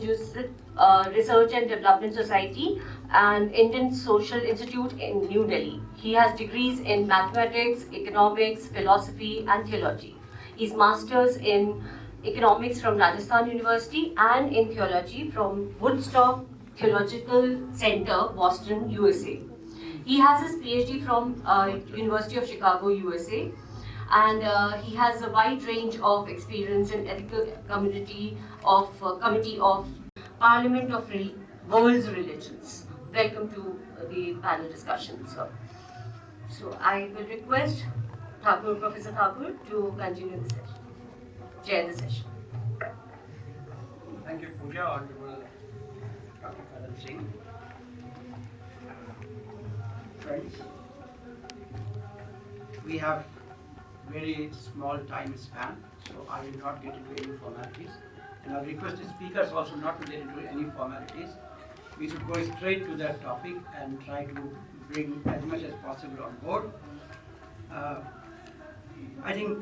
Massachusetts Research and Development Society and Indian Social Institute in New Delhi. He has degrees in mathematics, economics, philosophy, and theology. He's master's in economics from Rajasthan University and in theology from Woodstock Theological Center, Boston, USA. He has his PhD from University of Chicago, USA, and he has a wide range of experience in ethical committee of Parliament of World's Religions. Welcome to the panel discussion, sir. So I will request Professor Thakur to continue the session, chair the session. Thank you, Pooja, Honorable Dr. Karan Singh. Friends, we have very small time span, so I will not get into any formalities. And I'll request the speakers also not to get into any formalities. We should go straight to that topic and try to bring as much as possible on board. I think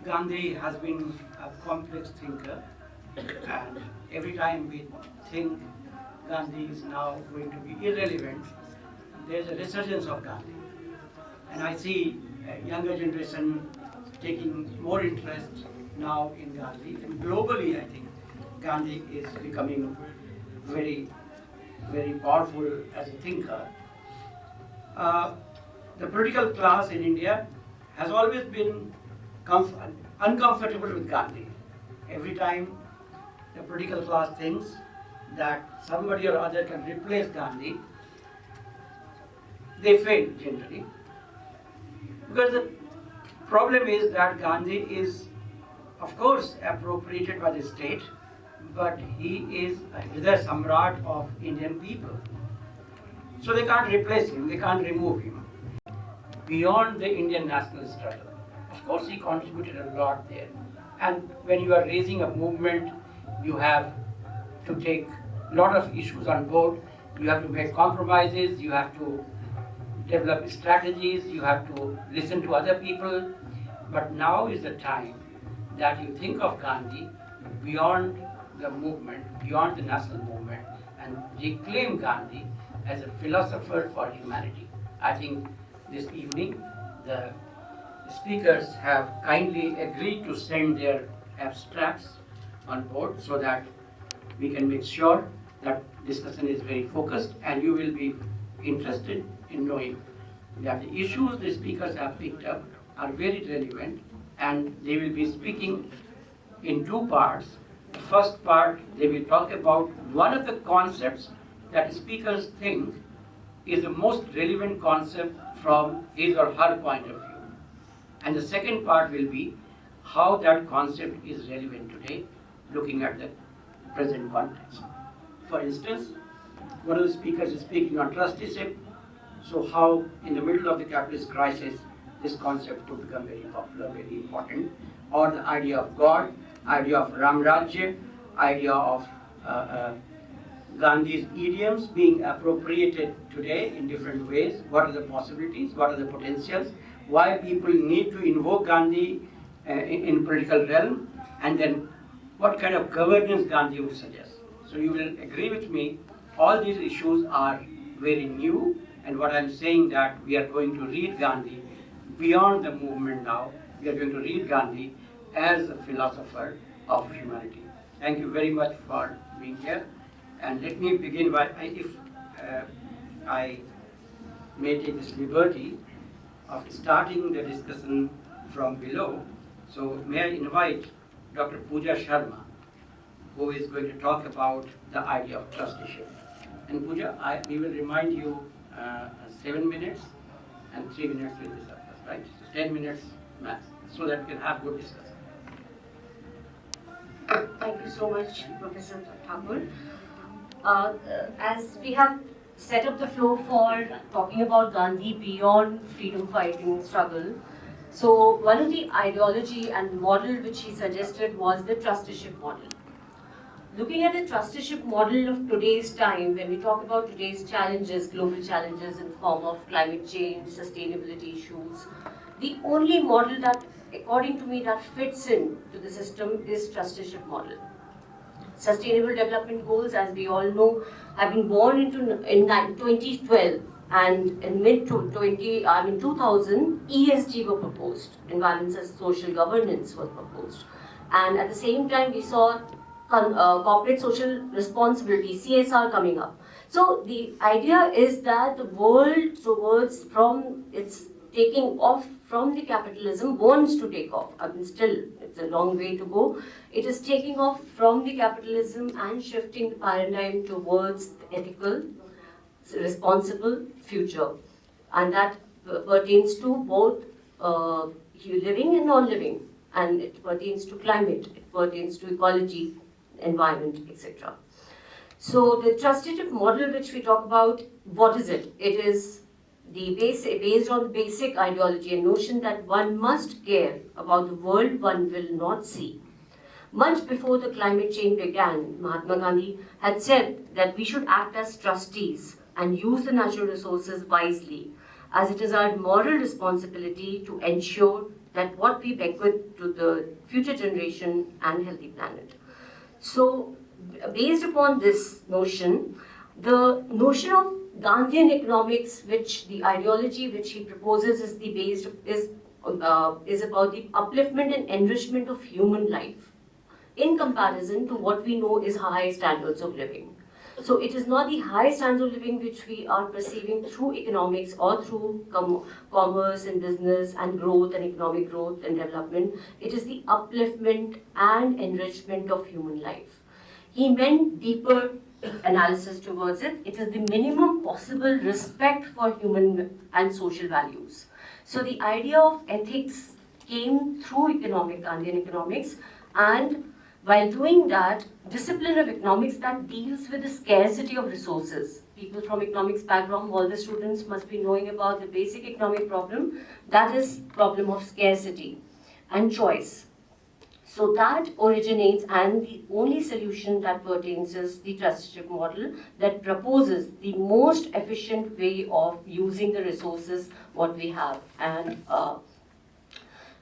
Gandhi has been a complex thinker, and every time we think Gandhi is now going to be irrelevant, there's a resurgence of Gandhi. And I see a younger generation taking more interest now in Gandhi. And globally, I think Gandhi is becoming very, very powerful as a thinker. The political class in India has always been uncomfortable with Gandhi. Every time the political class thinks that somebody or other can replace Gandhi, they fail generally. Because the problem is that Gandhi is, of course, appropriated by the state, but he is a Hriday Samrat of Indian people. So they can't replace him, they can't remove him. Beyond the Indian national struggle, of course he contributed a lot there. And when you are raising a movement, you have to take a lot of issues on board. You have to make compromises, you have to develop strategies, you have to listen to other people. But now is the time that you think of Gandhi beyond the movement, beyond the national movement, and reclaim Gandhi as a philosopher for humanity. I think this evening the speakers have kindly agreed to send their abstracts on board so that we can make sure that discussion is very focused, and you will be interested in knowing that the issues the speakers have picked up are very relevant, and they will be speaking in two parts. The first part, they will talk about one of the concepts that speakers think is the most relevant concept from his or her point of view. And the second part will be how that concept is relevant today, looking at the present context. For instance, one of the speakers is speaking on trusteeship, so how in the middle of the capitalist crisis this concept could become very popular, very important, or the idea of God, idea of Ram Rajya, idea of Gandhi's idioms being appropriated today in different ways. What are the possibilities? What are the potentials? Why people need to invoke Gandhi in political realm? And then what kind of governance Gandhi would suggest. So you will agree with me, all these issues are very new, and what I'm saying that we are going to read Gandhi beyond the movement now. We are going to read Gandhi as a philosopher of humanity. Thank you very much for being here. And let me begin by, if I may take this liberty of starting the discussion from below. So may I invite Dr. Pooja Sharma, who is going to talk about the idea of trusteeship. And Pooja, we will remind you 7 minutes and 3 minutes will be surplus, right? So 10 minutes max, so that we can have good discussion. Thank you so much, Professor Thakur. As we have set up the floor for talking about Gandhi beyond freedom fighting struggle, so one of the ideology and model which he suggested was the trusteeship model. Looking at the trusteeship model of today's time, when we talk about today's challenges, global challenges in the form of climate change, sustainability issues, the only model that, according to me, that fits in to the system is trusteeship model. Sustainable Development Goals, as we all know, have been born in 2012, and in 2000, ESG were proposed. Environment as Social Governance was proposed, and at the same time we saw corporate social responsibility (CSR) coming up. So the idea is that the world towards from its taking off from the capitalism wants to take off. I mean, still, it's a long way to go. It is taking off from the capitalism and shifting the paradigm towards the ethical, responsible future. And that pertains to both living and non-living. And it pertains to climate, it pertains to ecology, environment, etc. So the trusteeship model which we talk about, what is it? It is based on the basic ideology and notion that one must care about the world one will not see. Much before the climate change began, Mahatma Gandhi had said that we should act as trustees and use the natural resources wisely, as it is our moral responsibility to ensure that what we bequeath to the future generation and healthy planet. So, based upon this notion, the notion of Gandhian economics, which the ideology which he proposes is about the upliftment and enrichment of human life in comparison to what we know is high standards of living. So it is not the high standards of living which we are perceiving through economics or through commerce and business and growth and economic growth and development. It is the upliftment and enrichment of human life. He meant deeper analysis towards it. It is the minimum possible respect for human and social values. So the idea of ethics came through Gandhian economics, and while doing that, discipline of economics that deals with the scarcity of resources. People from economics background, all the students must be knowing about the basic economic problem, that is problem of scarcity and choice. So that originates, and the only solution that pertains is the trusteeship model that proposes the most efficient way of using the resources what we have, and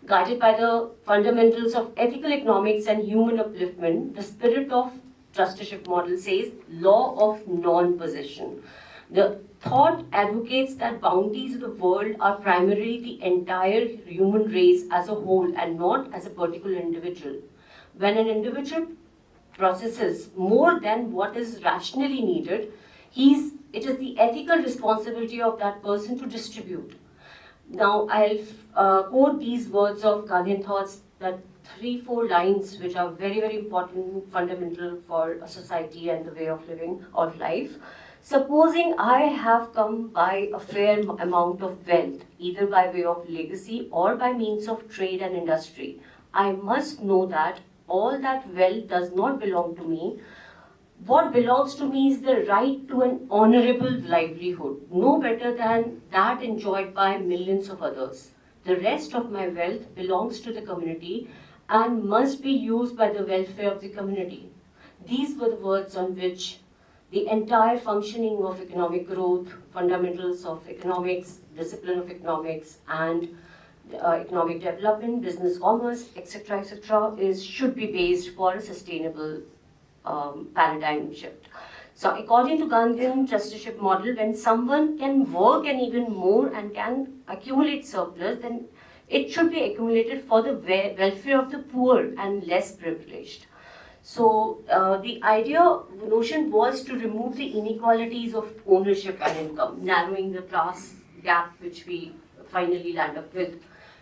guided by the fundamentals of ethical economics and human upliftment. The spirit of trusteeship model says law of non-possession. The thought advocates that bounties of the world are primarily the entire human race as a whole and not as a particular individual. When an individual processes more than what is rationally needed, it is the ethical responsibility of that person to distribute. Now I'll quote these words of Gandhian thoughts, that 3-4 lines which are very, very important, fundamental for a society and the way of living or life. Supposing I have come by a fair amount of wealth, either by way of legacy or by means of trade and industry, I must know that all that wealth does not belong to me. What belongs to me is the right to an honorable livelihood, no better than that enjoyed by millions of others. The rest of my wealth belongs to the community and must be used by the welfare of the community. These were the words on which the entire functioning of economic growth, fundamentals of economics, discipline of economics, and economic development, business, commerce, etc., should be based for a sustainable paradigm shift. So, according to Gandhian trusteeship model, when someone can work and even more and can accumulate surplus, then it should be accumulated for the welfare of the poor and less privileged. So the notion was to remove the inequalities of ownership and income, narrowing the class gap which we finally land up with.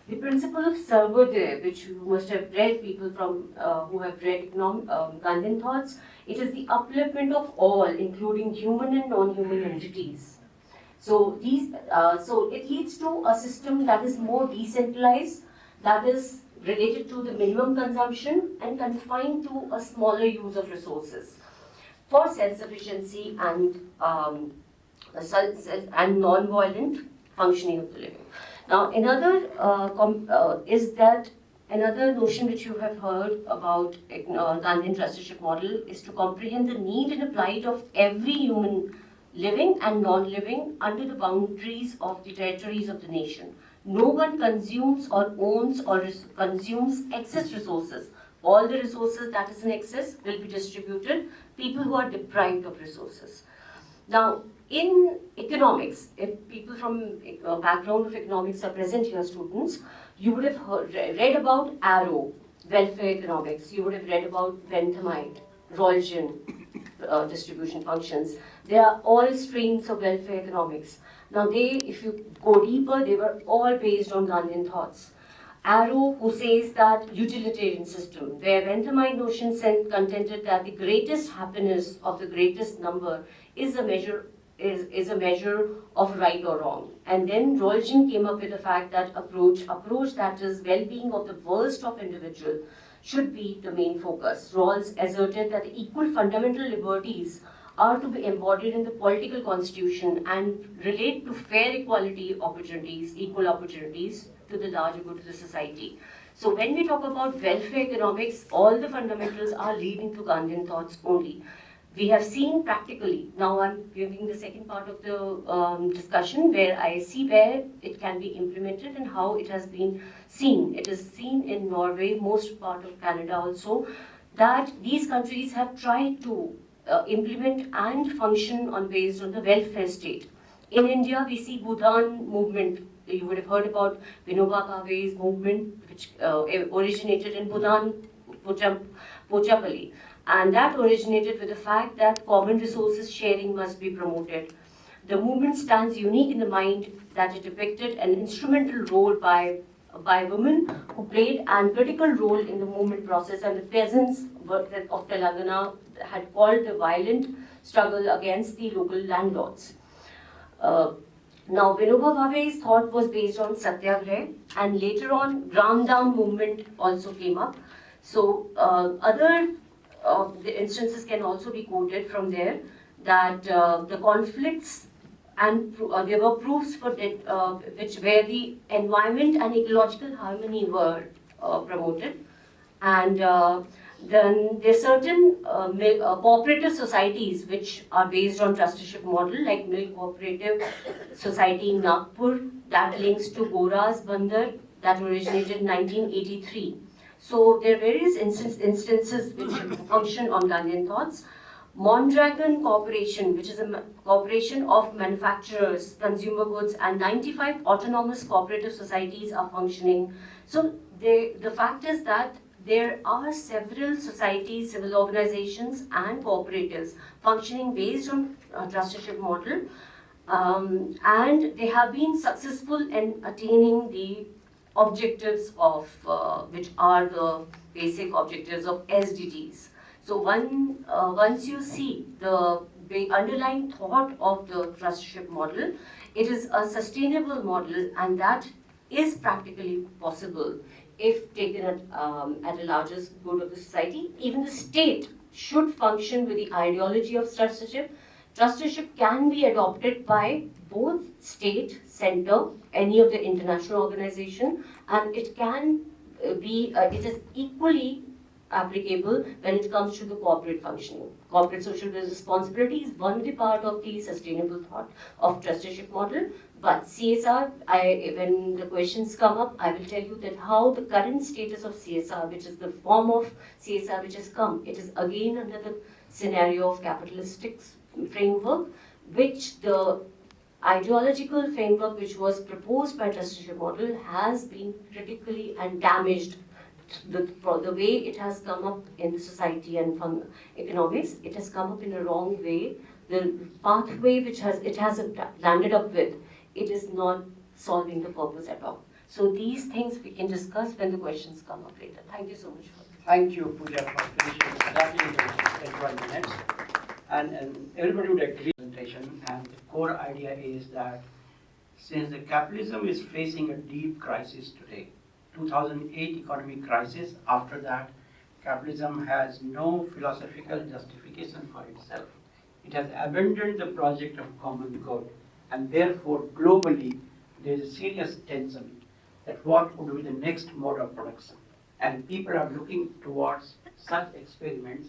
The principle of Sarvodaya, which you must have read, people from who have read Gandhian thoughts, it is the upliftment of all, including human and non-human entities. So it leads to a system that is more decentralized, that is related to the minimum consumption and confined to a smaller use of resources for self-sufficiency and non-violent functioning of the living. Now, another notion which you have heard about Gandhian trusteeship model is to comprehend the need and the plight of every human living and non-living under the boundaries of the territories of the nation. No one consumes or owns or consumes excess resources. All the resources that is in excess will be distributed, people who are deprived of resources. Now, in economics, if people from a background of economics are present here, students, you would have read about Arrow, welfare economics, you would have read about Benthamite, Rolgen, distribution functions. They are all streams of welfare economics. Now if you go deeper, they were all based on Gandhian thoughts. Arrow, who says that utilitarian system, where Benthamite notion contended that the greatest happiness of the greatest number is a measure of right or wrong. And then Rolgen came up with the fact that approach that is well-being of the worst of individual should be the main focus. Rawls asserted that the equal fundamental liberties are to be embodied in the political constitution and relate to fair equality opportunities, equal opportunities to the larger good of the society. So when we talk about welfare economics, all the fundamentals are leading to Gandhian thoughts only. We have seen practically, now I'm giving the second part of the discussion where I see where it can be implemented and how it has been seen. It is seen in Norway, most part of Canada also, that these countries have tried to implement and function based on the welfare state. In India, we see Bhutan movement. You would have heard about Vinoba Bhave's movement, which originated in Bhutan, Pochapally. And that originated with the fact that common resources sharing must be promoted. The movement stands unique in the mind that it depicted an instrumental role by women who played a critical role in the movement process, and the peasants of Telangana had called the violent struggle against the local landlords. Now, Vinoba Bhave's thought was based on Satyagraha, and later on, Ramdam movement also came up. So, other the instances can also be quoted from there, that the conflicts and there were proofs for that, where the environment and ecological harmony were promoted, and then there are certain cooperative societies which are based on trusteeship model, like Milk Cooperative Society in Nagpur, that links to Gora's Bandar, that originated in 1983. So there are various instances which function on Gandhian thoughts. Mondragon Corporation, which is a corporation of manufacturers, consumer goods, and 95 autonomous cooperative societies are functioning. So the fact is that there are several societies, civil organizations, and cooperatives functioning based on a trusteeship model, and they have been successful in attaining the objectives of which are the basic objectives of SDGs. So once you see the underlying thought of the trusteeship model, it is a sustainable model, and that is practically possible if taken at a larger good of the society. Even the state should function with the ideology of trusteeship. Trusteeship can be adopted by both state, center, any of the international organization, and it can it is equally applicable when it comes to the corporate functioning. Corporate social responsibility is one part of the sustainable thought of trusteeship model. But CSR, when the questions come up, I will tell you that how the current status of CSR, which is the form of CSR which has come, it is again under the scenario of capitalistic framework, which the ideological framework which was proposed by trusteeship model has been critically and damaged. The way it has come up in the society and from economics, it has come up in a wrong way. The pathway which it has landed up with, it is not solving the purpose at all. So these things we can discuss when the questions come up later. Thank you so much. Thank you, Pooja, for finishing exactly in 21 minutes. And everybody would agree with the presentation. And the core idea is that since the capitalism is facing a deep crisis today, 2008 economic crisis, after that, capitalism has no philosophical justification for itself. It has abandoned the project of common good, and therefore globally there is a serious tension that what would be the next mode of production. And people are looking towards such experiments.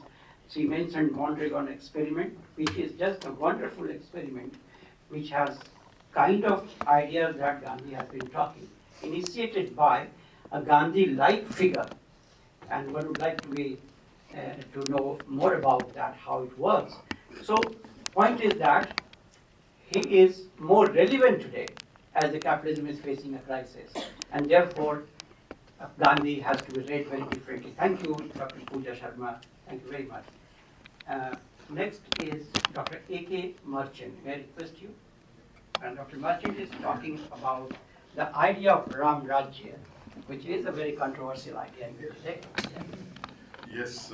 She mentioned Mondragon experiment, which is just a wonderful experiment, which has kind of ideas that Gandhi has been talking, initiated by a Gandhi-like figure and one would like to know more about that, how it works. So, point is that he is more relevant today as the capitalism is facing a crisis, and therefore Gandhi has to be read very differently. Thank you, Dr. Pooja Sharma. Thank you very much. Next is Dr. A.K. Merchant. May I request you? And Dr. Merchant is talking about the idea of Ram Rajya, which is a very controversial idea today. Yes,